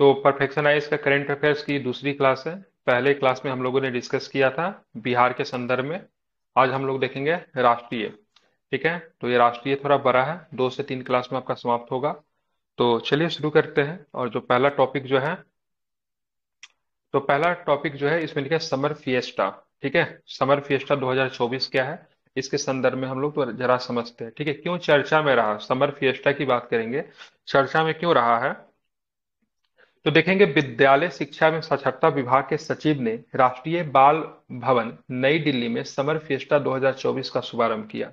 तो परफेक्शनाइज का current affairs की दूसरी क्लास है। पहले क्लास में हम लोगों ने डिस्कस किया था बिहार के संदर्भ में। आज हम लोग देखेंगे राष्ट्रीय। ठीक है, तो ये राष्ट्रीय थोड़ा बड़ा है, 2 से 3 क्लास में आपका समाप्त होगा। तो चलिए शुरू करते हैं। और जो पहला टॉपिक जो है, तो पहला टॉपिक जो है इसमें लिखा है समर फिएस्टा। ठीक है, समर फिएस्टा 2024 क्या है, इसके संदर्भ में हम लोग तो जरा समझते हैं। ठीक है, क्यों चर्चा में रहा, समर फिएस्टा की बात करेंगे, चर्चा में क्यों रहा है। तो देखेंगे विद्यालय शिक्षा एवं साक्षरता विभाग के सचिव ने राष्ट्रीय बाल भवन नई दिल्ली में समर फिएस्टा 2024 का शुभारंभ किया।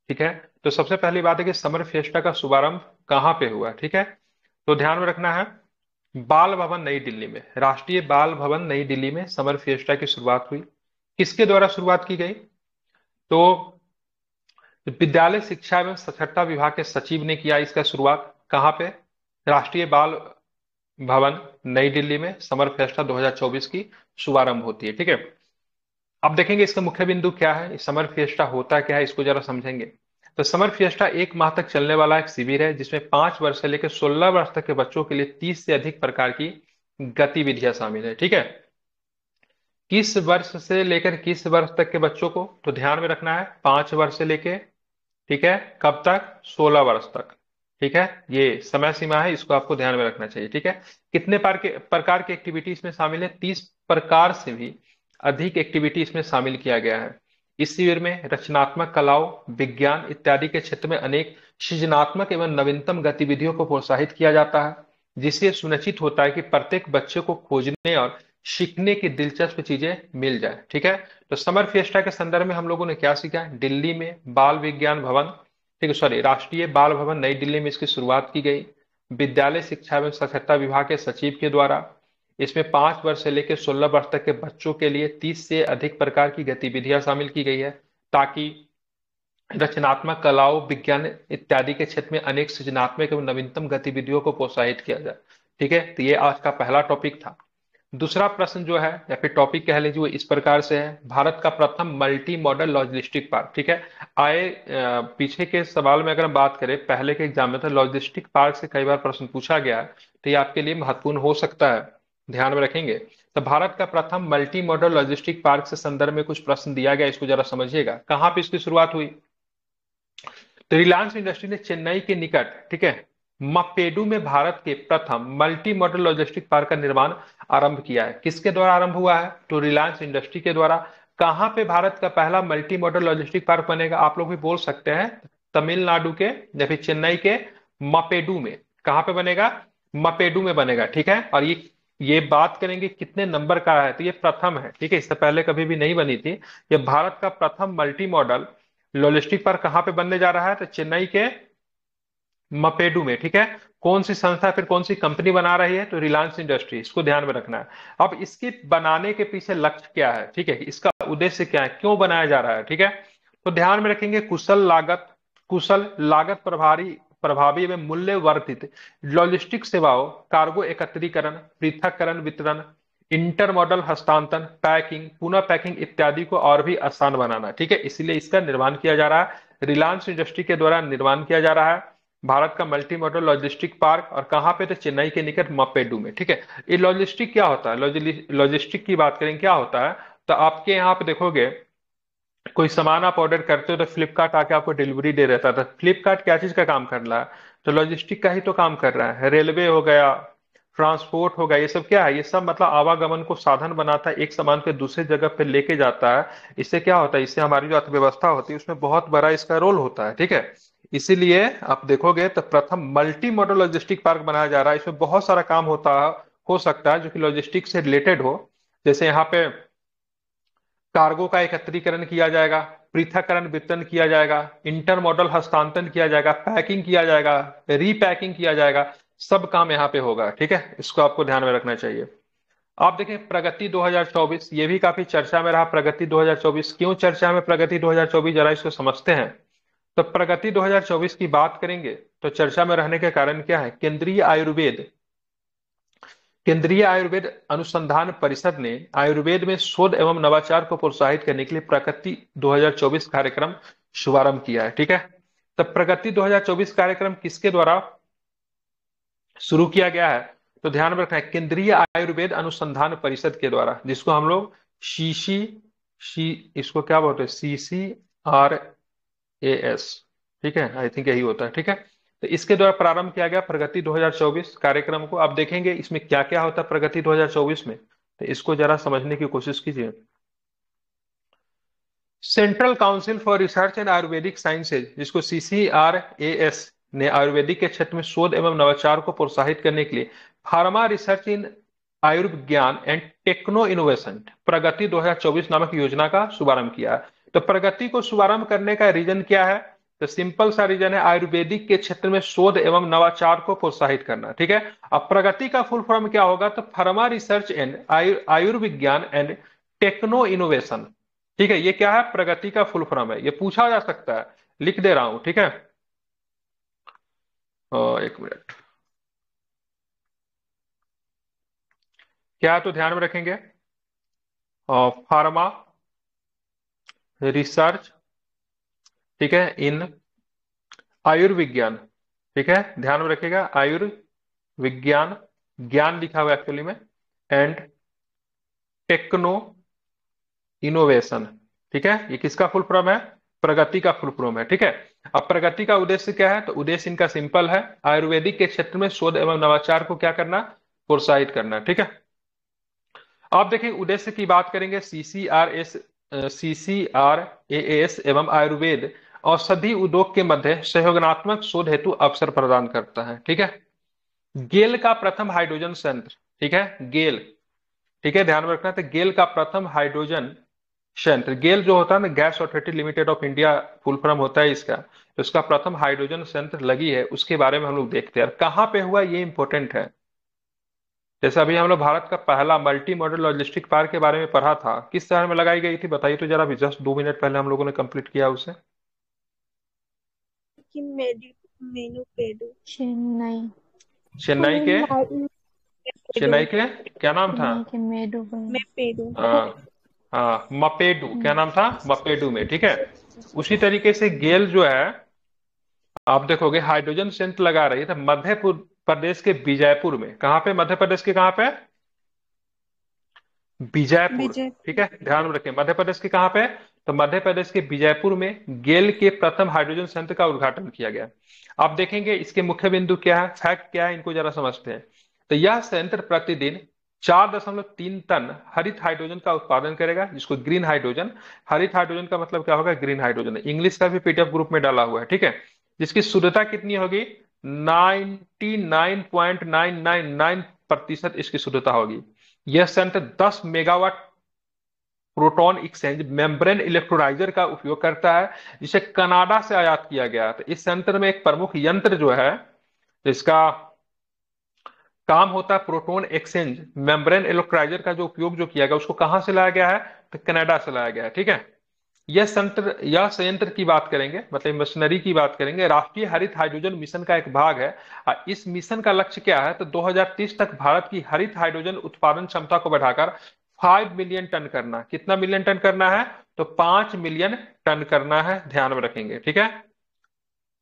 ठीक है, तो सबसे पहली बात है कि समर फिएस्टा का शुभारंभ कहाँ पे हुआ। ठीक है, तो ध्यान में रखना है, बाल भवन नई दिल्ली में, राष्ट्रीय बाल भवन नई दिल्ली में समर फिएस्टा की शुरुआत हुई। किसके द्वारा शुरुआत की गई, तो विद्यालय शिक्षा एवं साक्षरता विभाग के सचिव ने किया इसका शुरुआत। कहाँ पे, राष्ट्रीय बाल भवन नई दिल्ली में समर फेस्टा 2024 की शुभारंभ होती है। ठीक है, अब देखेंगे इसका मुख्य बिंदु क्या है, समर फिएस्टा होता क्या है, इसको जरा समझेंगे। तो समर फिएस्टा 1 माह तक चलने वाला एक शिविर है जिसमें 5 वर्ष से लेकर 16 वर्ष तक के बच्चों के लिए 30 से अधिक प्रकार की गतिविधियां शामिल है। ठीक है, किस वर्ष से लेकर किस वर्ष तक के बच्चों को, तो ध्यान में रखना है 5 वर्ष से लेके, ठीक है, कब तक, 16 वर्ष तक। ठीक है, ये समय सीमा है, इसको आपको ध्यान में रखना चाहिए। ठीक है, कितने प्रकार की एक्टिविटी इसमें शामिल है, 30 प्रकार से भी अधिक एक्टिविटी इसमें शामिल किया गया है। इस शिविर में रचनात्मक कलाओं, विज्ञान इत्यादि के क्षेत्र में अनेक सृजनात्मक एवं नवीनतम गतिविधियों को प्रोत्साहित किया जाता है, जिससे सुनिश्चित होता है कि प्रत्येक बच्चे को खोजने और सीखने की दिलचस्प चीजें मिल जाए। ठीक है, तो समर फिएस्टा के संदर्भ में हम लोगों ने क्या सीखा, दिल्ली में बाल विज्ञान भवन, ठीक है, सॉरी, राष्ट्रीय बाल भवन नई दिल्ली में इसकी शुरुआत की गई विद्यालय शिक्षा एवं साक्षरता विभाग के सचिव के द्वारा। इसमें 5 वर्ष से लेकर 16 वर्ष तक के बच्चों के लिए 30 से अधिक प्रकार की गतिविधियां शामिल की गई है, ताकि रचनात्मक कलाओं, विज्ञान इत्यादि के क्षेत्र में अनेक सृजनात्मक एवं नवीनतम गतिविधियों को प्रोत्साहित किया जाए। ठीक है, तो ये आज का पहला टॉपिक था। दूसरा प्रश्न जो है या फिर टॉपिक कह लीजिए वो इस प्रकार से है, भारत का प्रथम मल्टी मॉडल लॉजिस्टिक पार्क। ठीक है, पीछे के सवाल में अगर हम बात करें, पहले के एग्जाम में तो लॉजिस्टिक पार्क से कई बार प्रश्न पूछा गया है, तो ये आपके लिए महत्वपूर्ण हो सकता है, ध्यान में रखेंगे। तो भारत का प्रथम मल्टी मॉडल लॉजिस्टिक पार्क से संदर्भ में कुछ प्रश्न दिया गया, इसको जरा समझिएगा। कहाँ पे इसकी शुरुआत हुई, तो रिलायंस इंडस्ट्री ने चेन्नई के निकट, ठीक है, मप्पेडू में भारत के प्रथम मल्टी मॉडल लॉजिस्टिक पार्क का निर्माण आरंभ किया है। किसके द्वारा आरंभ हुआ है, तो रिलायंस इंडस्ट्री के द्वारा। कहां पे भारत का पहला मल्टी मॉडल लॉजिस्टिक पार्क बनेगा, आप लोग भी बोल सकते हैं, तमिलनाडु के या फिर चेन्नई के मपेडू में। कहां पे बनेगा, मपेडू में बनेगा। ठीक है, और ये बात करेंगे कितने नंबर का है, तो ये प्रथम है। ठीक है, इससे पहले कभी भी नहीं बनी थी। ये भारत का प्रथम मल्टी मॉडल लॉजिस्टिक पार्क कहां पे बनने जा रहा है, तो चेन्नई के मपेडू में। ठीक है, कौन सी संस्था फिर कौन सी कंपनी बना रही है, तो रिलायंस इंडस्ट्री, इसको ध्यान में रखना है। अब इसके बनाने के पीछे लक्ष्य क्या है, ठीक है, इसका उद्देश्य क्या है, क्यों बनाया जा रहा है। ठीक है, तो ध्यान में रखेंगे कुशल लागत प्रभारी प्रभावी एवं मूल्य वर्धित लॉजिस्टिक सेवाओं, कार्गो एकत्रीकरण, पृथक्करण, वितरण, इंटरमॉडल हस्तांतरण, पैकिंग, पुनः पैकिंग इत्यादि को और भी आसान बनाना। ठीक है, इसलिए इसका निर्माण किया जा रहा है, रिलायंस इंडस्ट्री के द्वारा निर्माण किया जा रहा है भारत का मल्टी मॉडल लॉजिस्टिक पार्क। और कहां पे, तो चेन्नई के निकट मप्पेडू में। ठीक है, ये लॉजिस्टिक क्या होता है, लॉजिस्टिक की बात करें क्या होता है, तो आपके यहाँ पे देखोगे कोई सामान आप ऑर्डर करते हो तो फ्लिपकार्ट आके आपको डिलीवरी दे रहता था। फ्लिपकार्ट क्या चीज का काम कर रहा है, तो लॉजिस्टिक का ही तो काम कर रहा है। रेलवे हो गया, ट्रांसपोर्ट हो गया, ये सब क्या है, ये सब मतलब आवागमन को साधन बनाता है, एक सामान पे दूसरे जगह पे लेके जाता है। इससे क्या होता है, इससे हमारी जो अर्थव्यवस्था होती है उसमें बहुत बड़ा इसका रोल होता है। ठीक है, इसीलिए आप देखोगे तो प्रथम मल्टी मॉडल लॉजिस्टिक पार्क बनाया जा रहा है। इसमें बहुत सारा काम होता है, हो सकता है जो कि लॉजिस्टिक से रिलेटेड हो। जैसे यहाँ पे कार्गो का एकत्रीकरण किया जाएगा, पृथक्करण वितरण किया जाएगा, इंटर मॉडल हस्तांतरण किया जाएगा, पैकिंग किया जाएगा, रीपैकिंग किया जाएगा, सब काम यहाँ पे होगा। ठीक है, इसको आपको ध्यान में रखना चाहिए। आप देखें प्रगति 2024, ये भी काफी चर्चा में रहा। प्रगति 2024 क्यों चर्चा में, प्रगति 2024 जरा इसको समझते हैं। तो प्रगति 2024 की बात करेंगे तो चर्चा में रहने के कारण क्या है, केंद्रीय आयुर्वेद अनुसंधान परिषद ने आयुर्वेद में शोध एवं नवाचार को प्रोत्साहित करने के लिए प्रगति 2024 कार्यक्रम शुभारंभ किया है। ठीक है, तो प्रगति 2024 कार्यक्रम किसके द्वारा शुरू किया गया है, तो ध्यान में रखना है, केंद्रीय आयुर्वेद अनुसंधान परिषद के द्वारा, जिसको हम लोग शीशी शी इसको क्या बोलते हैं, CCRAS, ठीक है, आई थिंक यही होता है, ठीक है। तो इसके द्वारा प्रारंभ किया गया प्रगति 2024 कार्यक्रम को। आप देखेंगे इसमें क्या क्या होता है प्रगति 2024 में, तो इसको जरा समझने की कोशिश कीजिए। Central council for research and Ayurvedic sciences, जिसको CCRAS ने आयुर्वेदिक के क्षेत्र में शोध एवं नवाचार को प्रोत्साहित करने के लिए फार्मा रिसर्च इन आयुर्विज्ञान एंड टेक्नो इनोवेशन प्रगति 2024 नामक योजना का शुभारंभ किया है। तो प्रगति को शुभारंभ करने का रीजन क्या है? तो सिंपल सा रीजन है, आयुर्वेदिक के क्षेत्र में शोध एवं नवाचार को प्रोत्साहित करना, ठीक है। अब प्रगति का फुल फॉर्म क्या होगा? तो फार्मा रिसर्च एंड आयुर्विज्ञान एंड टेक्नो इनोवेशन, ठीक है। ये क्या है? प्रगति का फुल फॉर्म है, ये पूछा जा सकता है, लिख दे रहा हूं, ठीक है। एक मिनट, क्या है तो ध्यान में रखेंगे, फार्मा रिसर्च, ठीक है, इन आयुर्विज्ञान, ठीक है, ध्यान में रखिएगा, आयुर्विज्ञान, ज्ञान लिखा हुआ एक्चुअली में, एंड टेक्नो इनोवेशन, ठीक है। ये किसका फुल फॉर्म है? प्रगति का फुल फॉर्म है, ठीक है। अब प्रगति का उद्देश्य क्या है? तो उद्देश्य इनका सिंपल है, आयुर्वेदिक के क्षेत्र में शोध एवं नवाचार को क्या करना? प्रोत्साहित करना, ठीक है। आप देखिए उद्देश्य की बात करेंगे, CCRAS एवं आयुर्वेद औषधि उद्योग के मध्य सहयोगात्मक शोध हेतु अवसर प्रदान करता है, ठीक है। गेल का प्रथम हाइड्रोजन संयंत्र, ठीक है, गेल, ठीक है, ध्यान में रखना। तो गेल का प्रथम हाइड्रोजन संयंत्र, गेल जो होता है ना, gas authority limited of India full form होता है इसका, तो इसका प्रथम हाइड्रोजन संयंत्र लगी है, उसके बारे में हम लोग देखते हैं। कहाँ पे हुआ ये इंपॉर्टेंट है। जैसे अभी हम लोग भारत का पहला मल्टी मॉडल लॉजिस्टिक पार्क के बारे में पढ़ा था, किस शहर में लगाई गई थी बताइए तो जरा, अभी जस्ट 2 मिनट पहले हम लोगों ने कंप्लीट किया उसे। कि मेनू पेडू चेन्नई। चेन्नई के, चेन्नई के क्या नाम था? चेन्नई के मेडू में पेडू मपेडू, क्या नाम था? मपेडू में, ठीक है। उसी तरीके से गेल जो है, आप देखोगे हाइड्रोजन संयंत्र लगा रही है, तो मध्य प्रदेश के विजयपुर में, कहाँ पे? मध्य प्रदेश के कहाँ पे? विजयपुर, ठीक है, ध्यान में रखें, मध्य प्रदेश के कहाँ पे? तो मध्य प्रदेश के विजयपुर में गेल के प्रथम हाइड्रोजन संयंत्र का उद्घाटन किया गया। आप देखेंगे इसके मुख्य बिंदु क्या है, फैक्ट क्या है, इनको जरा समझते हैं। तो यह संयंत्र प्रतिदिन 4.3 टन हरित हाइड्रोजन का उत्पादन करेगा, जिसको ग्रीन हाइड्रोजन, हरित हाइड्रोजन का मतलब क्या होगा? ग्रीन हाइड्रोजन, इंग्लिश का भी PDF ग्रुप में डाला हुआ है, ठीक है। जिसकी शुद्धता कितनी होगी? 99.999% इसकी शुद्धता होगी। यह संयंत्र 10 megawatt proton exchange membrane electrolyser का उपयोग करता है, जिसे कनाडा से आयात किया गया। तो इस संयंत्र में एक प्रमुख यंत्र जो है, जिसका काम होता है प्रोटॉन एक्सचेंज मेम्ब्रेन इलेक्ट्रोलाइजर का जो उपयोग जो किया गया, उसको कहां से लाया गया है? तो कनाडा से लाया गया है, ठीक है। यह संयंत्र की बात करेंगे, मतलब मशीनरी की बात करेंगे, राष्ट्रीय हरित हाइड्रोजन मिशन का एक भाग है। इस मिशन का लक्ष्य क्या है? तो 2030 तक भारत की हरित हाइड्रोजन उत्पादन क्षमता को बढ़ाकर 5 मिलियन टन करना। कितना मिलियन टन करना है? तो 5 मिलियन टन करना है, ध्यान में रखेंगे, ठीक है,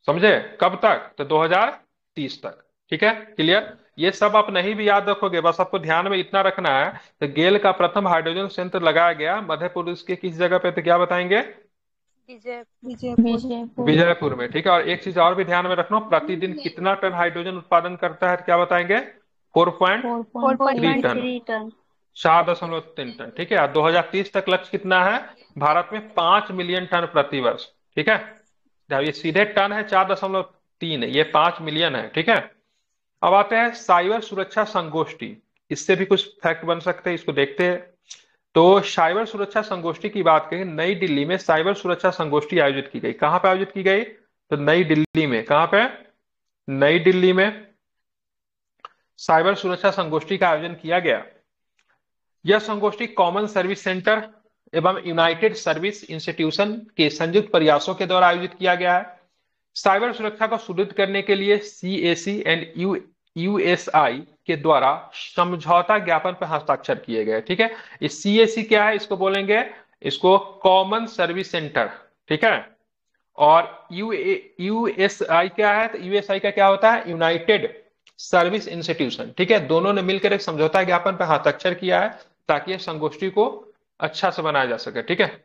समझे? कब तक? तो 2030 तक, ठीक है, क्लियर। ये सब आप नहीं भी याद रखोगे, बस आपको ध्यान में इतना रखना है। तो गेल का प्रथम हाइड्रोजन संयंत्र लगाया गया मध्य प्रदेश के किस जगह पे? तो क्या बताएंगे? विजयपुर विजयपुर में, ठीक है। और एक चीज और भी ध्यान में रखना, प्रतिदिन कितना टन हाइड्रोजन उत्पादन करता है? क्या बताएंगे? 4.3 टन, 4.3 टन, ठीक है। 2030 तक लक्ष्य कितना है भारत में? 5 मिलियन टन प्रति वर्ष, ठीक है। ये सीधे टन है 4.3, ये 5 मिलियन है, ठीक है। अब आते हैं साइबर सुरक्षा संगोष्ठी, इससे भी कुछ फैक्ट बन सकते हैं, इसको देखते हैं। तो साइबर सुरक्षा संगोष्ठी की बात करें, नई दिल्ली में साइबर सुरक्षा संगोष्ठी आयोजित की गई। कहां पे आयोजित की गई? तो नई दिल्ली में। कहां पे? नई दिल्ली में साइबर सुरक्षा संगोष्ठी का आयोजन किया गया। यह संगोष्ठी कॉमन सर्विस सेंटर एवं यूनाइटेड सर्विस इंस्टीट्यूशन के संयुक्त प्रयासों के द्वारा आयोजित किया गया है। साइबर सुरक्षा को सुदृढ़ करने के लिए CAC एंड USI के द्वारा समझौता ज्ञापन पर हस्ताक्षर किए गए, ठीक है। इस CAC क्या है? इसको बोलेंगे, इसको कॉमन सर्विस सेंटर, ठीक है। और USI क्या है? तो USI का क्या होता है? यूनाइटेड सर्विस इंस्टीट्यूशन, ठीक है। दोनों ने मिलकर एक समझौता ज्ञापन पर हस्ताक्षर किया है ताकि इस संगोष्ठी को अच्छा से बनाया जा सके, ठीक है।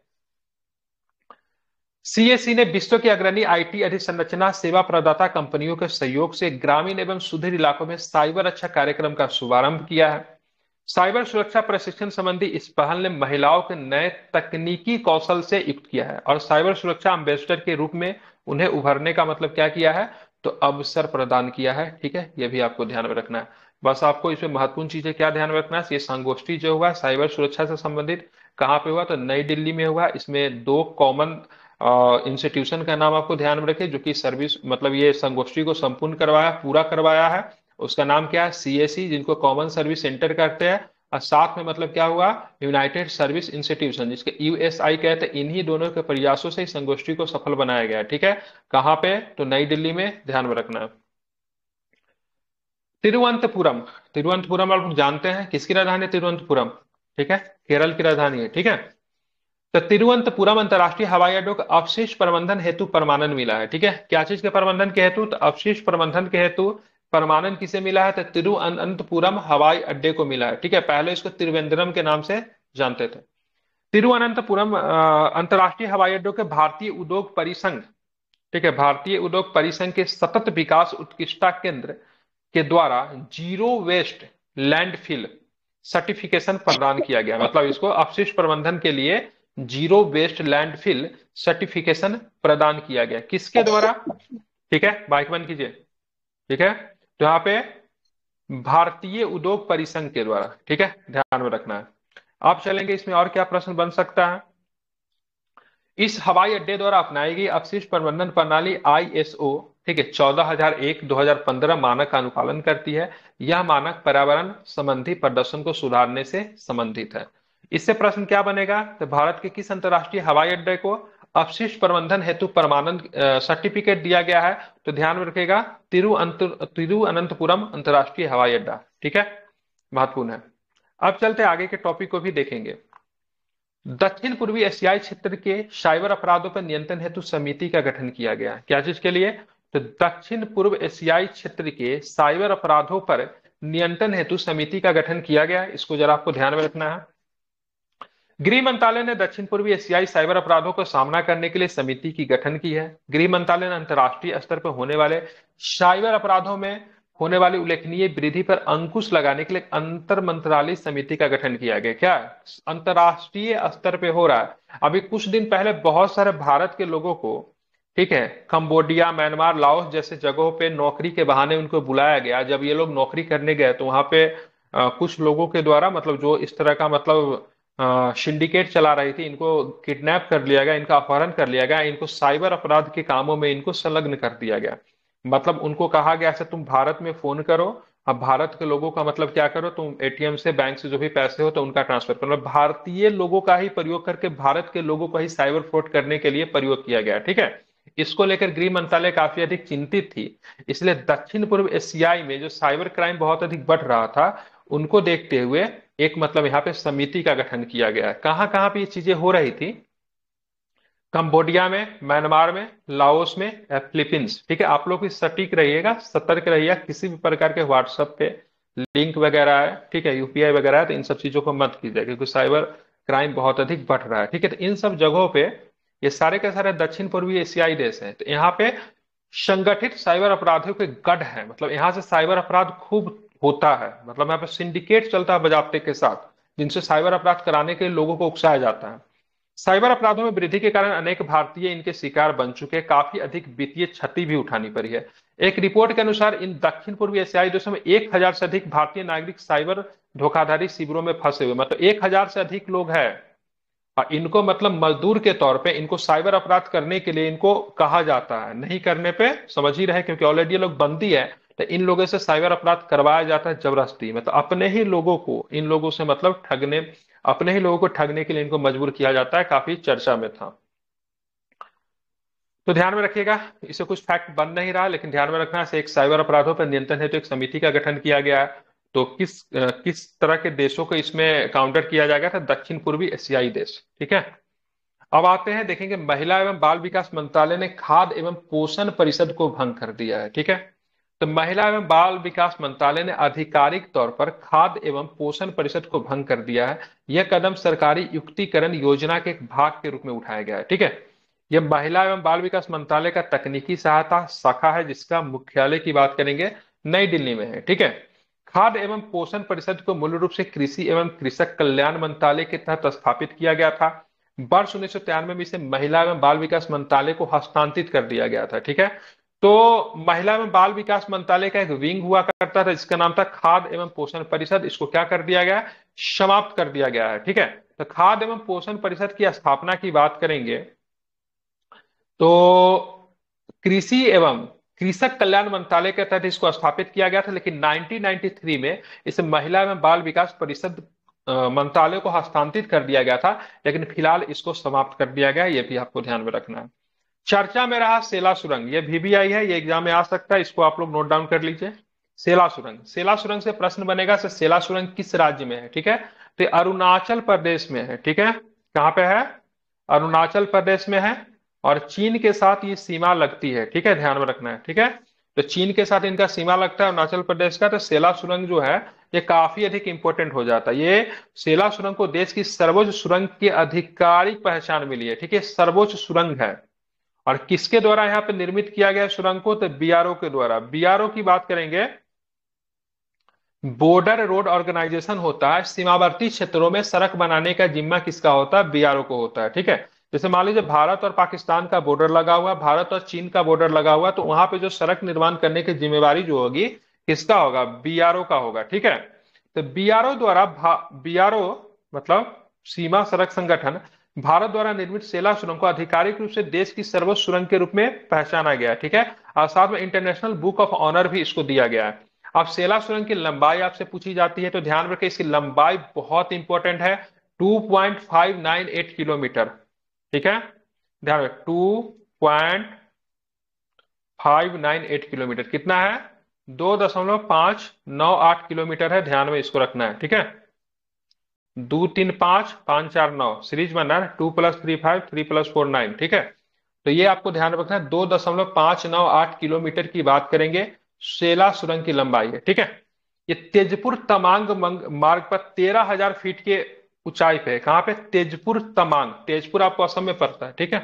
सीएससी ने विश्व की अग्रणी आईटी अधिसंरचना सेवा प्रदाता कंपनियों के सहयोग से ग्रामीण एवं सुदूर इलाकों में साइबर रक्षा कार्यक्रम का शुभारंभ किया है। साइबर सुरक्षा प्रशिक्षण संबंधी इस पहल ने महिलाओं के नए तकनीकी कौशल से युक्त किया है और साइबर सुरक्षा एम्बेसडर के रूप में उन्हें उभरने का मतलब क्या किया है, तो अवसर प्रदान किया है, ठीक है। ये भी आपको ध्यान में रखना है। बस आपको इसमें महत्वपूर्ण चीजें क्या ध्यान में रखना है, ये संगोष्ठी जो हुआ साइबर सुरक्षा से संबंधित कहाँ पे हुआ, तो नई दिल्ली में हुआ। इसमें दो कॉमन इंस्टीट्यूशन का नाम आपको ध्यान में रखे जो कि सर्विस मतलब ये संगोष्ठी को संपूर्ण करवाया, पूरा करवाया है। उसका नाम क्या है, सीएससी, जिनको कॉमन सर्विस सेंटर कहते हैं। और साथ में मतलब क्या हुआ, यूनाइटेड सर्विस इंस्टीट्यूशन, जिसके यूएसआई कहते हैं। इन्हीं दोनों के प्रयासों से इस संगोष्ठी को सफल बनाया गया, ठीक है। कहाँ पे, तो नई दिल्ली में, ध्यान में रखना है। तिरुवनंतपुरम, तिरुवनंतपुरम आप लोग जानते हैं किसकी राजधानी है, तिरुवनंतपुरम, ठीक है, केरल की राजधानी है, ठीक है। तो तिरुवनंतपुरम अंतर्राष्ट्रीय हवाई अड्डों का अवशेष प्रबंधन हेतु प्रमाणन मिला है, ठीक है। क्या चीज के प्रबंधन के हेतु, तो अवशेष प्रबंधन के हेतु प्रमाणन किसे मिला है, तो तिरुवनंतपुरम हवाई अड्डे को मिला है, ठीक है। पहले इसको त्रिवेंद्रम के नाम से जानते थे। तिरुवनंतपुरम अंतर्राष्ट्रीय हवाई अड्डों के भारतीय उद्योग परिसंघ, ठीक है, भारतीय उद्योग परिसंघ के सतत विकास उत्कृष्टता केंद्र के द्वारा जीरो वेस्ट लैंडफिल सर्टिफिकेशन प्रदान किया गया। मतलब इसको अपशिष्ट प्रबंधन के लिए जीरो वेस्ट लैंडफिल सर्टिफिकेशन प्रदान किया गया, किसके द्वारा, ठीक है, माइक बंद कीजिए, ठीक है। तो यहाँ पे भारतीय उद्योग परिसंघ के द्वारा, ठीक है, ध्यान में रखना है। आप चलेंगे इसमें और क्या प्रश्न बन सकता है। इस हवाई अड्डे द्वारा अपनाई गई अपशिष्ट प्रबंधन प्रणाली आईएसओ, ठीक है, 14001-2015 मानक का अनुपालन करती है। यह मानक पर्यावरण संबंधी प्रदर्शन को सुधारने से संबंधित है। इससे प्रश्न क्या बनेगा, तो भारत के किस अंतर्राष्ट्रीय हवाई अड्डे को अपशिष्ट प्रबंधन हेतु प्रमाणन सर्टिफिकेट दिया गया है, तो ध्यान में रखिएगा तिरुअनंतपुरम अंतर्राष्ट्रीय हवाई अड्डा, ठीक है, महत्वपूर्ण है। अब चलते आगे के टॉपिक को भी देखेंगे। दक्षिण पूर्वी एशियाई क्षेत्र के साइबर अपराधों पर नियंत्रण हेतु समिति का गठन किया गया। क्या चीज के लिए, तो दक्षिण पूर्व एशियाई क्षेत्र के साइबर अपराधों पर नियंत्रण हेतु समिति का गठन किया गया। इसको जरा आपको ध्यान में रखना है। गृह मंत्रालय ने दक्षिण पूर्वी एशियाई साइबर अपराधों का सामना करने के लिए समिति की गठन की है। गृह मंत्रालय ने अंतर्राष्ट्रीय स्तर पर होने वाले साइबर अपराधों में होने वाली उल्लेखनीय वृद्धि पर अंकुश लगाने के लिए अंतर मंत्रालय समिति का गठन किया गया। क्या अंतर्राष्ट्रीय स्तर पे हो रहा है। अभी कुछ दिन पहले बहुत सारे भारत के लोगों को, ठीक है, कंबोडिया, म्यांमार, लाओस जैसे जगहों पे नौकरी के बहाने उनको बुलाया गया। जब ये लोग नौकरी करने गए तो वहां पे कुछ लोगों के द्वारा मतलब जो इस तरह का मतलब सिंडिकेट चला रही थी, इनको किडनैप कर लिया गया, इनका अपहरण कर लिया गया, इनको साइबर अपराध के कामों में इनको संलग्न कर दिया गया। मतलब उनको कहा गया ऐसे तुम भारत में फोन करो, अब भारत के लोगों का मतलब क्या करो, तुम एटीएम से बैंक से जो भी पैसे हो तो उनका ट्रांसफर करो। मतलब भारतीय लोगों का ही प्रयोग करके भारत के लोगों को ही साइबर फ्रॉड करने के लिए प्रयोग किया गया, ठीक है। इसको लेकर गृह मंत्रालय काफी अधिक चिंतित थी। इसलिए दक्षिण पूर्व एशियाई में जो साइबर क्राइम बहुत अधिक बढ़ रहा था, उनको देखते हुए एक मतलब यहाँ पे समिति का गठन किया गया है। कहाँ कहाँ पे ये चीजें हो रही थी, कंबोडिया में, म्यांमार में, लाओस में, फिलीपींस, ठीक है। आप लोग भी सटीक रहिएगा, सतर्क रहिएगा, किसी भी प्रकार के व्हाट्सएप पे लिंक वगैरह है, ठीक है, यूपीआई वगैरह है, तो इन सब चीजों को मत कीजिए क्योंकि साइबर क्राइम बहुत अधिक बढ़ रहा है, ठीक है। तो इन सब जगहों पे ये सारे के सारे दक्षिण पूर्वी एशियाई देश हैं, तो यहाँ पे संगठित साइबर अपराधियों के गढ़ है। मतलब यहाँ से साइबर अपराध खूब होता है। मतलब यहाँ पे सिंडिकेट चलता है बजाप्ते के साथ, जिनसे साइबर अपराध कराने के लोगों को उकसाया जाता है। साइबर अपराधों में वृद्धि के कारण अनेक भारतीय इनके शिकार बन चुके हैं। काफी अधिक वित्तीय क्षति भी उठानी पड़ी है। एक रिपोर्ट के अनुसार इन दक्षिण पूर्वी एशियाई देशों में 1000 से अधिक भारतीय नागरिक साइबर धोखाधड़ी शिविरों में फंसे हुए, मतलब 1000 से अधिक लोग हैं। और इनको मतलब मजदूर के तौर पे इनको साइबर अपराध करने के लिए इनको कहा जाता है। नहीं करने पे समझ ही रहे, क्योंकि ऑलरेडी ये लोग बंदी है, तो इन लोगों से साइबर अपराध करवाया जाता है जबरदस्ती। मतलब अपने ही लोगों को इन लोगों से मतलब ठगने, अपने ही लोगों को ठगने के लिए इनको मजबूर किया जाता है। काफी चर्चा में था, तो ध्यान में रखिएगा। इसे कुछ फैक्ट बन नहीं रहा, लेकिन ध्यान में रखना है। एक साइबर अपराधों पर नियंत्रण हेतु एक समिति का गठन किया गया है। तो किस तरह के देशों को इसमें काउंटर किया जाएगा, था दक्षिण पूर्वी एशियाई देश, ठीक है। अब आते हैं, देखेंगे महिला एवं बाल विकास मंत्रालय ने खाद्य एवं पोषण परिषद को भंग कर दिया है, ठीक है। तो महिला एवं बाल विकास मंत्रालय ने आधिकारिक तौर पर खाद्य एवं पोषण परिषद को भंग कर दिया है। यह कदम सरकारी युक्तिकरण योजना के एक भाग के रूप में उठाया गया है। ठीक है, यह महिला एवं बाल विकास मंत्रालय का तकनीकी सहायता शाखा है, जिसका मुख्यालय की बात करेंगे नई दिल्ली में है। ठीक है, खाद्य एवं पोषण परिषद को मूल रूप से कृषि एवं कृषक कल्याण मंत्रालय के तहत स्थापित किया गया था। वर्ष 1993 में इसे महिला एवं बाल विकास मंत्रालय को हस्तांतरित कर दिया गया था। ठीक है, तो महिला एवं बाल विकास मंत्रालय का एक विंग हुआ करता था जिसका नाम था खाद्य एवं पोषण परिषद। इसको क्या कर दिया गया, समाप्त कर दिया गया है। ठीक है, तो खाद्य एवं पोषण परिषद की स्थापना की बात करेंगे तो कृषि एवं कृषक कल्याण मंत्रालय के तहत इसको स्थापित किया गया था, लेकिन 1993 में इसे महिला एवं बाल विकास परिषद मंत्रालय को हस्तांतरित कर दिया गया था, लेकिन फिलहाल इसको समाप्त कर दिया गया है। ये भी आपको ध्यान में रखना है। चर्चा में रहा सेला सुरंग, ये VBI है, ये एग्जाम में आ सकता है, इसको आप लोग नोट डाउन कर लीजिए। सेला सुरंग, सेला सुरंग से प्रश्न बनेगा से सेला सुरंग किस राज्य में है। ठीक है, तो ये अरुणाचल प्रदेश में है। ठीक है, कहाँ पे है, अरुणाचल प्रदेश में है, और चीन के साथ ये सीमा लगती है। ठीक है, ध्यान में रखना है। ठीक है, तो चीन के साथ इनका सीमा लगता है अरुणाचल प्रदेश का। तो सेला सुरंग जो है ये काफी अधिक इंपॉर्टेंट हो जाता है। ये सेला सुरंग को देश की सर्वोच्च सुरंग की आधिकारिक पहचान मिली है। ठीक है, सर्वोच्च सुरंग है। और किसके द्वारा यहाँ पे निर्मित किया गया सुरंग को, तो BRO के द्वारा। BRO की बात करेंगे, बॉर्डर रोड ऑर्गेनाइजेशन होता है। सीमावर्ती क्षेत्रों में सड़क बनाने का जिम्मा किसका होता है, BRO को होता है। ठीक है, जैसे मान लीजिए भारत और पाकिस्तान का बॉर्डर लगा हुआ है, भारत और चीन का बॉर्डर लगा हुआ है, तो वहां पे जो सड़क निर्माण करने की जिम्मेवारी जो होगी किसका होगा, BRO का होगा। ठीक है, तो BRO द्वारा BRO मतलब सीमा सड़क संगठन भारत द्वारा निर्मित सेला सुरंग को आधिकारिक रूप से देश की सर्वोच्च सुरंग के रूप में पहचाना गया है। ठीक है, और साथ में इंटरनेशनल बुक ऑफ ऑनर भी इसको दिया गया है। अब सेला सुरंग की लंबाई आपसे पूछी जाती है, तो ध्यान रखें इसकी लंबाई बहुत इंपॉर्टेंट है, 2.598 किलोमीटर। ठीक है, ध्यान रखें 2.598 किलोमीटर कितना है, 2.598 किलोमीटर है। ध्यान में इसको रखना है। ठीक है, 2 3 5 5 4 9 सीरीज बना है, 2+3 5 3+4 9। ठीक है, तो ये आपको ध्यान रखना है, 2.598 किलोमीटर की बात करेंगे सेला सुरंग की लंबाई है। ठीक है, ये तेजपुर तमांग मार्ग पर 13,000 फीट के ऊंचाई पे है। कहां पे, तेजपुर तमांग, तेजपुर आपको असम में पड़ता है। ठीक है,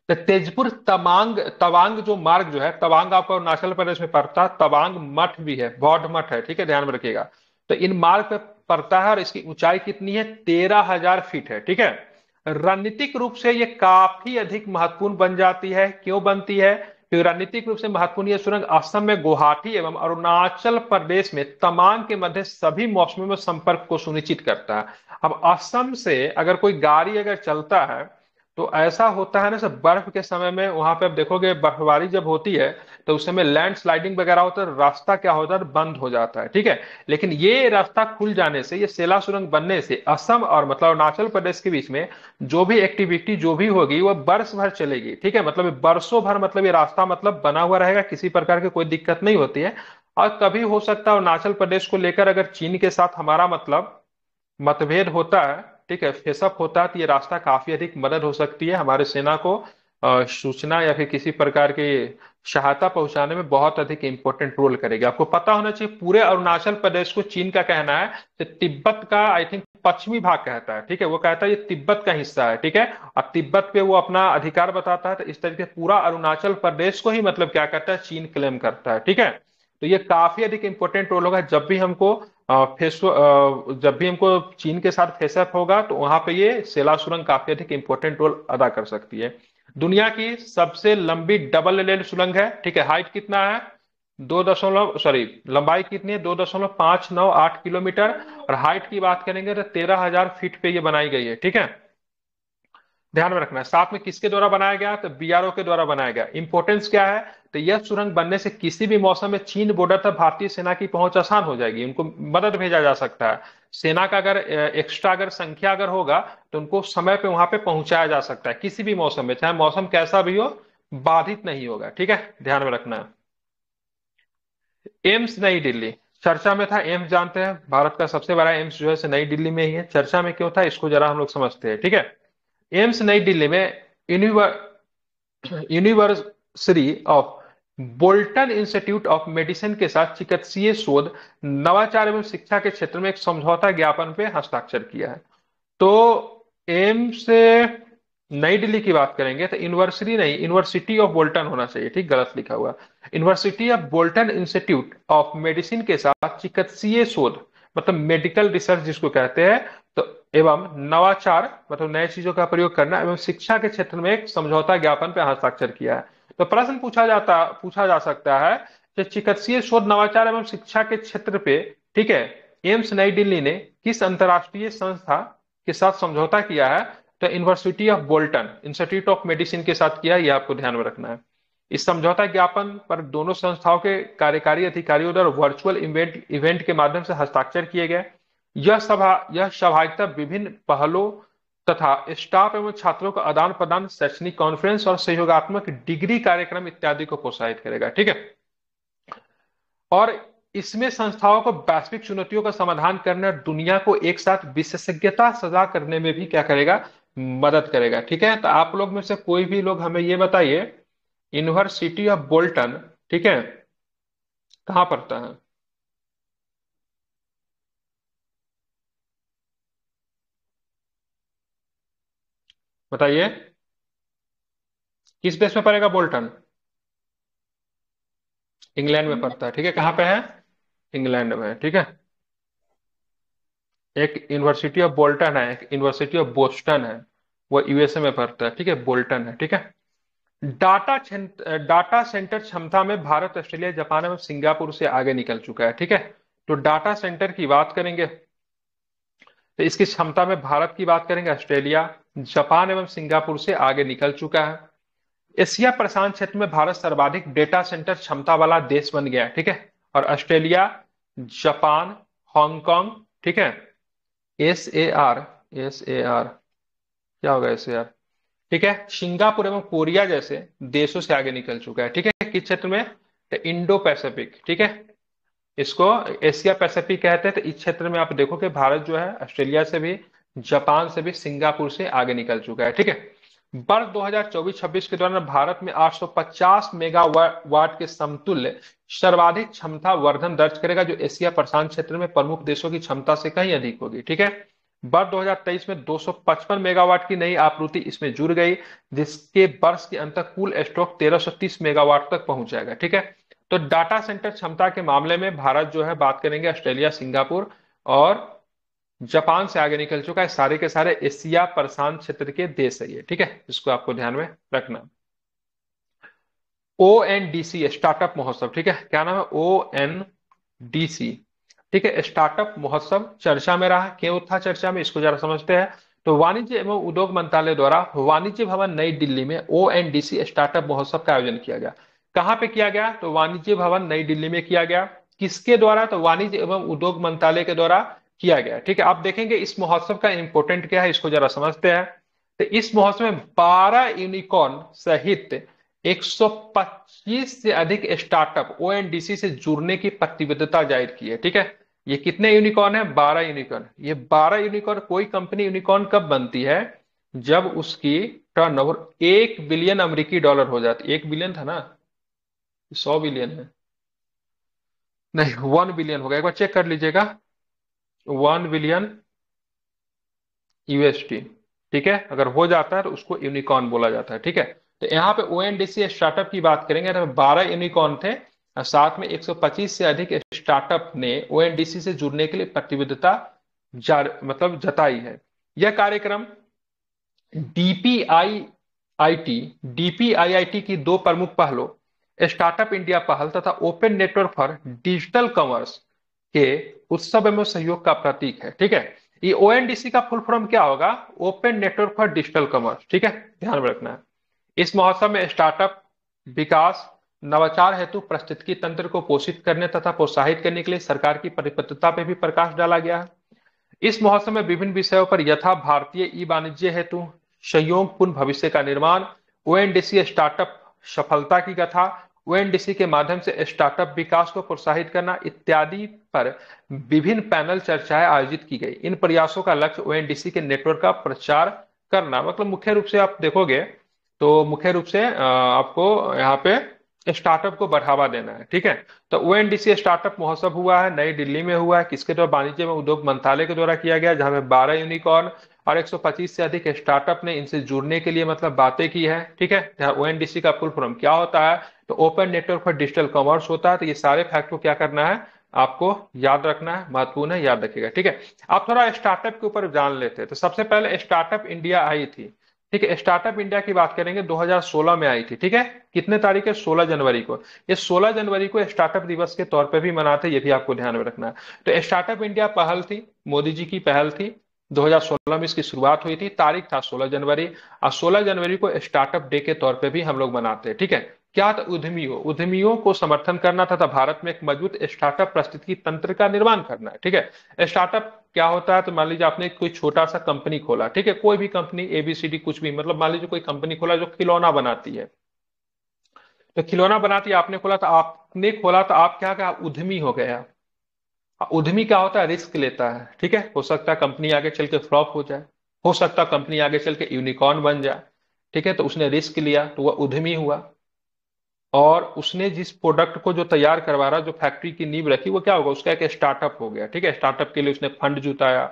तो तेजपुर तमांग तवांग जो मार्ग जो है, तवांग आपको अरुणाचल प्रदेश में पड़ता है, तवांग मठ भी है, बौद्ध मठ है। ठीक है, ध्यान में रखिएगा। तो इन मार्ग पे पड़ता है और इसकी ऊंचाई कितनी है, 13,000 फीट है। ठीक है, रणनीतिक रूप से ये काफी अधिक महत्वपूर्ण बन जाती है। क्यों बनती है, क्योंकि रणनीतिक रूप से महत्वपूर्ण यह सुरंग असम में गुवाहाटी एवं अरुणाचल प्रदेश में तमांग के मध्य सभी मौसमों में संपर्क को सुनिश्चित करता है। अब असम से अगर कोई गाड़ी अगर चलता है तो ऐसा होता है ना सर, बर्फ के समय में वहां पे आप देखोगे बर्फबारी जब होती है तो उस समय लैंड स्लाइडिंग वगैरह होता है, रास्ता क्या होता है, बंद हो जाता है। ठीक है, लेकिन ये रास्ता खुल जाने से, ये सेला सुरंग बनने से असम और मतलब अरुणाचल प्रदेश के बीच में जो भी एक्टिविटी जो भी होगी वो बरस भर चलेगी। ठीक है, मतलब बरसों भर मतलब ये रास्ता मतलब बना हुआ रहेगा, किसी प्रकार की कोई दिक्कत नहीं होती है। और कभी हो सकता है अरुणाचल प्रदेश को लेकर अगर चीन के साथ हमारा मतलब मतभेद होता है, ठीक है, फेसअप होता है, तो ये रास्ता काफी अधिक मदद हो सकती है हमारे सेना को सूचना या फिर किसी प्रकार की सहायता पहुंचाने में बहुत अधिक इंपॉर्टेंट रोल करेगी। आपको पता होना चाहिए पूरे अरुणाचल प्रदेश को चीन का कहना है कि तिब्बत का आई थिंक पश्चिमी भाग कहता है। ठीक है, वो कहता है ये तिब्बत का हिस्सा है। ठीक है, और तिब्बत पे वो अपना अधिकार बताता है, तो इस तरीके से पूरा अरुणाचल प्रदेश को ही मतलब क्या करता है, चीन क्लेम करता है। ठीक है, तो ये काफी अधिक इंपॉर्टेंट रोल होगा जब भी हमको जब भी हमको चीन के साथ फेसअप होगा, तो वहां पे ये सेला सुरंग काफी अधिक इंपॉर्टेंट रोल अदा कर सकती है। दुनिया की सबसे लंबी डबल लेन सुरंग है। ठीक है, हाइट कितना है, दो दशमलव सॉरी लंबाई कितनी है, 2.598 किलोमीटर, और हाइट की बात करेंगे तो 13,000 फीट पे ये बनाई गई है। ठीक है, ध्यान में रखना है। साथ में किसके द्वारा बनाया गया, तो BRO के द्वारा बनाया गया। इंपॉर्टेंस क्या है, तो यह सुरंग बनने से किसी भी मौसम में चीन बॉर्डर तक भारतीय सेना की पहुंच आसान हो जाएगी, उनको मदद भेजा जा सकता है। सेना का अगर एक्स्ट्रा अगर संख्या अगर होगा तो उनको समय पे वहां पे पहुंचाया जा सकता है, किसी भी मौसम में, चाहे मौसम कैसा भी हो, बाधित नहीं होगा। ठीक है, ध्यान में रखना है। एम्स नई दिल्ली, चर्चा में था। एम्स जानते हैं भारत का सबसे बड़ा एम्स जो है नई दिल्ली में ही है। चर्चा में क्यों था इसको जरा हम लोग समझते हैं। ठीक है, एम्स नई दिल्ली में university of Bolton institute of medicine के साथ चिकित्सीय शोध, नवाचार एवं शिक्षा के क्षेत्र में एक समझौता ज्ञापन पे हस्ताक्षर किया है। तो एम्स नई दिल्ली की बात करेंगे तो यूनिवर्सिटी नहीं, यूनिवर्सिटी ऑफ बोल्टन होना चाहिए, ठीक, गलत लिखा हुआ। University of Bolton institute of medicine के साथ चिकित्सीय शोध, मतलब मेडिकल रिसर्च जिसको कहते हैं, तो एवं नवाचार मतलब नए चीजों का प्रयोग करना एवं शिक्षा के क्षेत्र में एक समझौता ज्ञापन पर हस्ताक्षर किया है। तो प्रश्न पूछा जा सकता है कि चिकित्सीय शोध, नवाचार एवं शिक्षा के क्षेत्र पे, ठीक है, एम्स नई दिल्ली ने किस अंतरराष्ट्रीय संस्था के साथ समझौता किया है? तो university of Bolton institute of medicine के साथ किया है, यह आपको ध्यान में रखना है। इस समझौता ज्ञापन पर दोनों संस्थाओं के कार्यकारी अधिकारियों द्वारा वर्चुअल इवेंट इवेंट के माध्यम से हस्ताक्षर किए गए। यह सहभागिता विभिन्न पहलों तथा स्टाफ एवं छात्रों का आदान प्रदान, शैक्षणिक कॉन्फ्रेंस और सहयोगात्मक डिग्री कार्यक्रम इत्यादि को प्रोत्साहित करेगा, ठीक है। और इसमें संस्थाओं को वैश्विक चुनौतियों का समाधान करने और दुनिया को एक साथ विशेषज्ञता सजा करने में भी क्या करेगा? मदद करेगा, ठीक है। तो आप लोग में से कोई भी लोग हमें ये बताइए, यूनिवर्सिटी ऑफ बोल्टन, ठीक है, कहाँ पड़ता है? बताइए, किस देश में पड़ेगा बोल्टन? इंग्लैंड में पड़ता है, ठीक है। कहाँ पे है? इंग्लैंड में है, ठीक है। एक यूनिवर्सिटी ऑफ बोल्टन है, एक यूनिवर्सिटी ऑफ बोस्टन है, वो यूएसए में पड़ता है, ठीक है। बोल्टन है, ठीक है। डाटा सेंटर क्षमता में भारत, ऑस्ट्रेलिया, जापान एवं सिंगापुर से आगे निकल चुका है, ठीक है। तो डाटा सेंटर की बात करेंगे तो इसकी क्षमता में भारत की बात करेंगे, ऑस्ट्रेलिया, जापान एवं सिंगापुर से आगे निकल चुका है। एशिया प्रशांत क्षेत्र में भारत सर्वाधिक डेटा सेंटर क्षमता वाला देश बन गया, ठीक है। और ऑस्ट्रेलिया, जापान, हांगकांग, ठीक है, एस ए आर क्या होगा एस ए आर, ठीक है, सिंगापुर एवं कोरिया जैसे देशों से आगे निकल चुका है, ठीक है। किस क्षेत्र में? तो इंडो पैसिफिक, ठीक है, इसको एशिया पैसिफिक कहते हैं। तो इस क्षेत्र में आप देखो कि भारत जो है ऑस्ट्रेलिया से भी, जापान से भी, सिंगापुर से आगे निकल चुका है, ठीक है। वर्ष 2024-26 के दौरान भारत में 850 मेगावाट के समतुल्य सर्वाधिक क्षमता वर्धन दर्ज करेगा, जो एशिया प्रशांत क्षेत्र में प्रमुख देशों की क्षमता से कहीं अधिक होगी, ठीक है। वर्ष 2023 में 255 मेगावाट की नई आपूर्ति इसमें जुड़ गई, जिसके वर्ष के अंत तक कुल स्टॉक 1330 मेगावाट तक पहुंच जाएगा, ठीक है। तो डाटा सेंटर क्षमता के मामले में भारत जो है, बात करेंगे ऑस्ट्रेलिया, सिंगापुर और जापान से आगे निकल चुका है। सारे के सारे एशिया प्रशांत क्षेत्र के देश है ये, ठीक है, इसको आपको ध्यान में रखना। ONDC स्टार्टअप महोत्सव, ठीक है, क्या नाम है? ONDC, ठीक है, स्टार्टअप महोत्सव चर्चा में रहा। क्यों था चर्चा में, इसको जरा समझते हैं। तो वाणिज्य एवं उद्योग मंत्रालय द्वारा वाणिज्य भवन नई दिल्ली में ONDC स्टार्टअप महोत्सव का आयोजन किया गया। कहाँ पे किया गया? तो वाणिज्य भवन नई दिल्ली में किया गया। किसके द्वारा? तो वाणिज्य एवं उद्योग मंत्रालय के द्वारा किया गया, ठीक है। आप देखेंगे इस महोत्सव का इंपोर्टेंट क्या है, इसको जरा समझते हैं। तो इस महोत्सव में 12 यूनिकॉर्न सहित 125 से अधिक स्टार्टअप ONDC से जुड़ने की प्रतिबद्धता जाहिर की है, ठीक है। ये कितने यूनिकॉर्न है? 12 यूनिकॉर्न। ये 12 यूनिकॉर्न, कोई कंपनी यूनिकॉर्न कब बनती है? जब उसकी टर्नओवर 1 बिलियन अमेरिकी डॉलर हो जाती। 1 बिलियन था ना, 100 बिलियन है, नहीं 1 बिलियन होगा, एक बार चेक कर लीजिएगा। 1 बिलियन USD, ठीक है, अगर हो जाता है तो उसको यूनिकॉर्न बोला जाता है, ठीक है। तो यहाँ पे ONDC स्टार्टअप की बात करेंगे तो 12 यूनिकॉर्न थे और साथ में 125 से अधिक स्टार्टअप ने ONDC से जुड़ने के लिए प्रतिबद्धता मतलब जताई है। यह कार्यक्रम DPIIT की दो प्रमुख पहलों, स्टार्टअप इंडिया पहल तथा open network for digital commerce के उत्सव एवं सहयोग का प्रतीक है, ठीक है। ये ONDC का फुल फॉर्म क्या होगा? Open network for digital commerce, ठीक है, ध्यान में रखना है। इस महोत्सव में स्टार्टअप विकास, नवाचार हेतु पारिस्थितिकी तंत्र को पोषित करने तथा प्रोत्साहित करने के लिए सरकार की प्रतिबद्धता पर भी प्रकाश डाला गया है। इस महोत्सव में विभिन्न विषयों पर यथा भारतीय ई वाणिज्य हेतु सहयोगपूर्ण भविष्य का निर्माण, ONDC स्टार्टअप सफलता की कथा, ONDC के माध्यम से स्टार्टअप विकास को प्रोत्साहित करना इत्यादि पर विभिन्न पैनल चर्चाएं आयोजित की गई। इन प्रयासों का लक्ष्य ONDC के नेटवर्क का प्रचार करना, मतलब मुख्य रूप से आप देखोगे तो मुख्य रूप से आपको यहाँ पे स्टार्टअप को बढ़ावा देना है, ठीक है। तो ओएनडीसी स्टार्टअप महोत्सव हुआ है, नई दिल्ली में हुआ है, किसके द्वारा? वाणिज्य एवं उद्योग मंत्रालय के द्वारा किया गया, जहां में 12 यूनिकॉर्न और 125 से अधिक स्टार्टअप ने इनसे जुड़ने के लिए मतलब बातें की है, ठीक है। ओएनडीसी का फुल फॉर्म क्या होता है? तो open network for digital commerce होता है। तो ये सारे फैक्ट को क्या करना है, आपको याद रखना है, महत्वपूर्ण है, याद रखिएगा, ठीक है। आप थोड़ा स्टार्टअप के ऊपर जान लेते हैं। तो सबसे पहले स्टार्टअप इंडिया आई थी, ठीक है। स्टार्टअप इंडिया की बात करेंगे, 2016 में आई थी, ठीक है। कितने तारीख है? 16 जनवरी को। ये 16 जनवरी को स्टार्टअप दिवस के तौर पे भी मनाते हैं, ये भी आपको ध्यान में रखना है। तो स्टार्टअप इंडिया पहल थी, मोदी जी की पहल थी। 2016 में इसकी शुरुआत हुई थी, तारीख था 16 जनवरी। और 16 जनवरी को स्टार्टअप डे के तौर पे भी हम लोग मनाते हैं, ठीक है। क्या था? उद्यमियों उद्यमियों को समर्थन करना था, भारत में एक मजबूत स्टार्टअप परिस्थिति तंत्र का निर्माण करना है, ठीक है। स्टार्टअप क्या होता है? तो मान लीजिए आपने कोई छोटा सा कंपनी खोला, ठीक है, कोई भी कंपनी एबीसीडी कुछ भी, मतलब मान लीजिए कोई कंपनी खोला जो खिलौना बनाती है। तो खिलौना बनाती है, आपने खोला, तो आपने खोला तो आप क्या, क्या उद्यमी हो गया। उद्यमी क्या होता है? रिस्क लेता है, ठीक है। हो सकता है कंपनी आगे चल के फ्लॉप हो जाए, हो सकता है कंपनी आगे चल के यूनिकॉर्न बन जाए, ठीक है। तो उसने रिस्क लिया, तो वह उद्यमी हुआ। और उसने जिस प्रोडक्ट को जो तैयार करवा रहा, जो फैक्ट्री की नींव रखी, वो क्या होगा? उसका एक स्टार्टअप हो गया, ठीक है। स्टार्टअप के लिए उसने फंड जुटाया।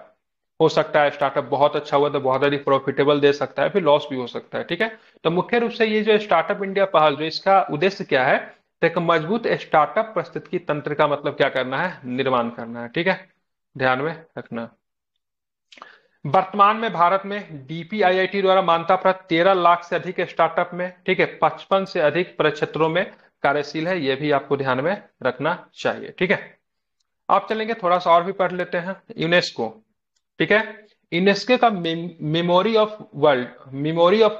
हो सकता है स्टार्टअप बहुत अच्छा हुआ तो बहुत अधिक प्रॉफिटेबल दे सकता है, फिर लॉस भी हो सकता है, ठीक है। तो मुख्य रूप से ये जो स्टार्टअप इंडिया पहल, जो इसका उद्देश्य क्या है? तो एक मजबूत स्टार्टअप पारिस्थितिकी तंत्र का मतलब क्या करना है? निर्माण करना है, ठीक है। ध्यान में रखना। वर्तमान में भारत में डीपीआईआईटी द्वारा मान्यता प्राप्त 13 लाख से अधिक स्टार्टअप में, ठीक है, 55 से अधिक प्रक्षेत्रों में कार्यशील है। यह भी आपको ध्यान में रखना चाहिए, ठीक है। आप चलेंगे थोड़ा सा और भी पढ़ लेते हैं। यूनेस्को, ठीक है। यूनेस्को का मेमोरी ऑफ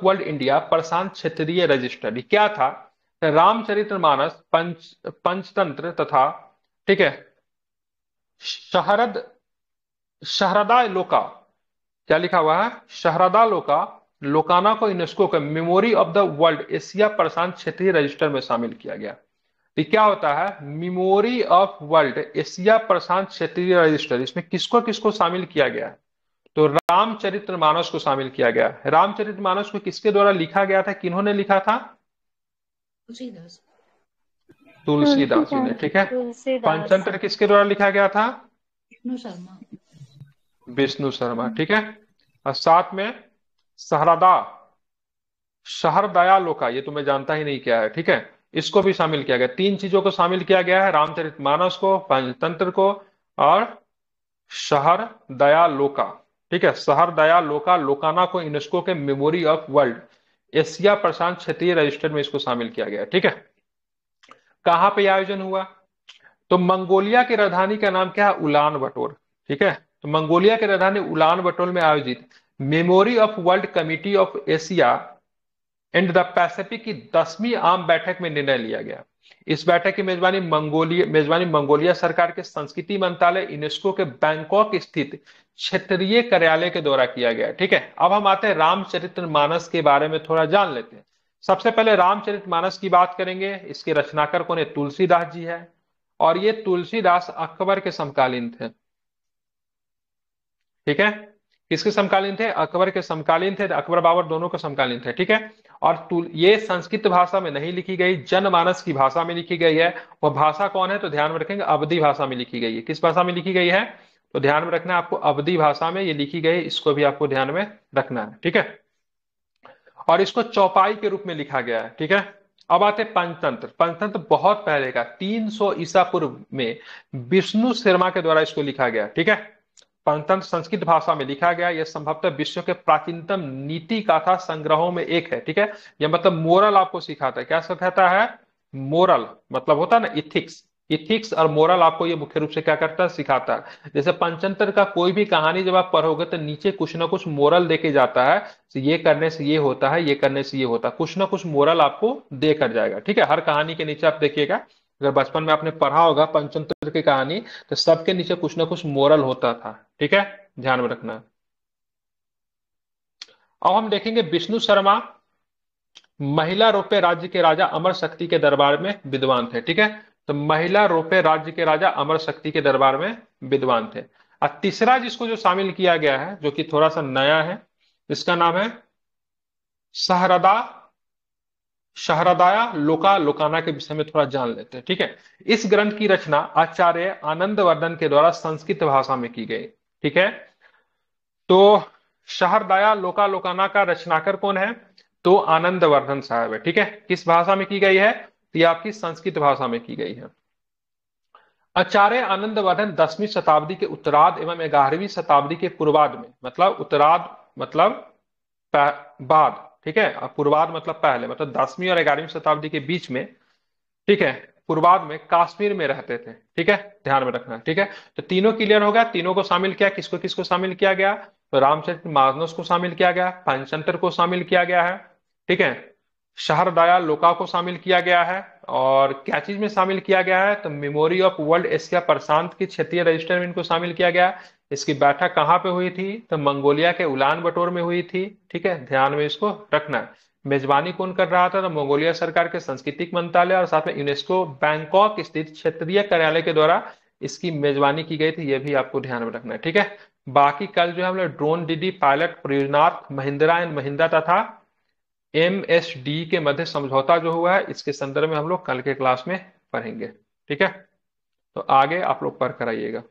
वर्ल्ड इंडिया प्रशांत क्षेत्रीय रजिस्टर, ये क्या था? रामचरितमानस, पंचतंत्र तथा, ठीक है, शहरद शारदा लोका, क्या लिखा हुआ है? शारदा लोका लोकाना को यूनेस्को का memory of the world Asia प्रशांत क्षेत्रीय रजिस्टर में शामिल किया गया। ये क्या होता है? मेमोरी ऑफ वर्ल्ड एशिया प्रशांत क्षेत्रीय रजिस्टर, इसमें किसको किसको शामिल किया गया है? तो रामचरितमानस को शामिल किया गया। रामचरितमानस को किसके द्वारा लिखा गया था? किन्होंने लिखा था? तुलसीदास। तुलसीदास जी ने, ठीक है। तुलसीदास। पंचतंत्र किसके द्वारा लिखा गया था? विष्णु शर्मा। विष्णु शर्मा, ठीक है। और साथ में सहरदा, शहर दयालोका, ये तो मैं जानता ही नहीं क्या है, ठीक है। इसको भी शामिल किया गया। तीन चीजों को शामिल किया गया है, रामचरितमानस को, पंचतंत्र को, और शहर दयालोका, ठीक है। शहर दयालोका लोकाना को यूनेस्को के मेमोरी ऑफ वर्ल्ड एशिया प्रशांत क्षेत्रीय रजिस्टर में इसको शामिल किया गया, ठीक है। कहाँ पे आयोजन हुआ? तो मंगोलिया की राजधानी का नाम क्या है? उलान बटोर, ठीक है। तो मंगोलिया की राजधानी उलान बटोर में आयोजित memory of world committee of Asia and the Pacific की 10वीं आम बैठक में निर्णय लिया गया। इस बैठक की मेजबानी मंगोलिया सरकार के संस्कृति मंत्रालय यूनेस्को के बैंकॉक स्थित क्षेत्रीय कार्यालय के द्वारा किया गया, ठीक है। अब हम आते हैं रामचरितमानस के बारे में थोड़ा जान लेते हैं। सबसे पहले रामचरितमानस की बात करेंगे। इसके रचनाकार कौन है? तुलसीदास जी है। और ये तुलसीदास अकबर के समकालीन थे, ठीक है। किसके समकालीन थे? अकबर के समकालीन थे। अकबर बाबर दोनों के समकालीन थे, ठीक है। और ये संस्कृत भाषा में नहीं लिखी गई, जनमानस की भाषा में लिखी गई है। वह भाषा कौन है? तो ध्यान में रखेंगे, अवधी भाषा में लिखी गई है। किस भाषा में लिखी गई है? तो ध्यान में रखना है आपको, अवधी भाषा में ये लिखी गई है, इसको भी आपको ध्यान में रखना है, ठीक है। और इसको चौपाई के रूप में लिखा गया है, ठीक है। अब आते हैं पंचतंत्र। पंचतंत्र बहुत पहले का, 300 ईसा पूर्व में विष्णु शर्मा के द्वारा इसको लिखा गया, ठीक है। पंचतंत्र संस्कृत भाषा में लिखा गया। यह संभवतः विश्व के प्राचीनतम नीति गाथा संग्रहों में एक है, ठीक है। यह मतलब मोरल आपको सिखाता है। क्या सिखाता है? मोरल, मतलब होता है ना इथिक्स। इथिक्स और मोरल आपको ये मुख्य रूप से क्या करता है? सिखाता है। जैसे पंचतंत्र का कोई भी कहानी जब आप पढ़ोगे तो नीचे कुछ ना कुछ मोरल देके जाता है, तो ये करने से ये होता है, ये करने से ये होता है, कुछ ना कुछ मोरल आपको देकर जाएगा, ठीक है। हर कहानी के नीचे आप देखिएगा, अगर बचपन में आपने पढ़ा होगा पंचतंत्र की कहानी, तो सबके नीचे कुछ ना कुछ मोरल होता था, ठीक है। ध्यान में रखना। अब हम देखेंगे विष्णु शर्मा महिला रोपे राज्य के राजा अमर शक्ति के दरबार में विद्वान थे, ठीक है। तो महिला रोपे राज्य के राजा अमर शक्ति के दरबार में विद्वान थे। और तीसरा जिसको जो शामिल किया गया है, जो कि थोड़ा सा नया है, इसका नाम है सहरदा शाहरदाया लोका लोकाना के विषय में थोड़ा जान लेते हैं, ठीक है। इस ग्रंथ की रचना आचार्य आनंदवर्धन के द्वारा संस्कृत भाषा में की गई, ठीक है। तो शाहरदाया लोका लोकाना का रचनाकार कौन है? तो आनंदवर्धन साहब है, ठीक है। किस भाषा में की गई है? तो ये आपकी संस्कृत भाषा में की गई है। आचार्य आनंदवर्धन 10वीं शताब्दी के उत्तरार्ध एवं 11वीं शताब्दी के पूर्वार्ध में, मतलब उत्तरार्ध मतलब बाद, ठीक है, और पूर्वार्ध मतलब पहले, मतलब 10वीं और 11वीं शताब्दी के बीच में, ठीक है, पूर्वार्ध में कश्मीर में रहते थे, ठीक है, ध्यान में रखना, ठीक है। तो तीनों क्लियर हो गया, तीनों को शामिल किया, किसको किसको शामिल किया गया? तो रामचरित मानस को शामिल किया गया, पंचतंत्र को शामिल किया गया है, ठीक है, शाहरदाया लोका को शामिल किया गया है, और क्या चीज में शामिल किया गया है? तो मेमोरी ऑफ वर्ल्ड एशिया प्रशांत की क्षेत्रीय रजिस्टर में इनको शामिल किया गया। इसकी बैठक कहाँ पे हुई थी? तो मंगोलिया के उलान बटोर में हुई थी, ठीक है, ध्यान में इसको रखना है। मेजबानी कौन कर रहा था? तो मंगोलिया सरकार के सांस्कृतिक मंत्रालय और साथ में यूनेस्को बैंकॉक स्थित क्षेत्रीय कार्यालय के द्वारा इसकी मेजबानी की गई थी, ये भी आपको ध्यान में रखना है, ठीक है। बाकी कल जो है हम लोग ड्रोन डीडी पायलट परियोजना महिंद्रा एंड महिंद्रा तथा एमएसडी के मध्य समझौता जो हुआ है, इसके संदर्भ में हम लोग कल के क्लास में पढ़ेंगे, ठीक है। तो आगे आप लोग पढ़ कर आइएगा।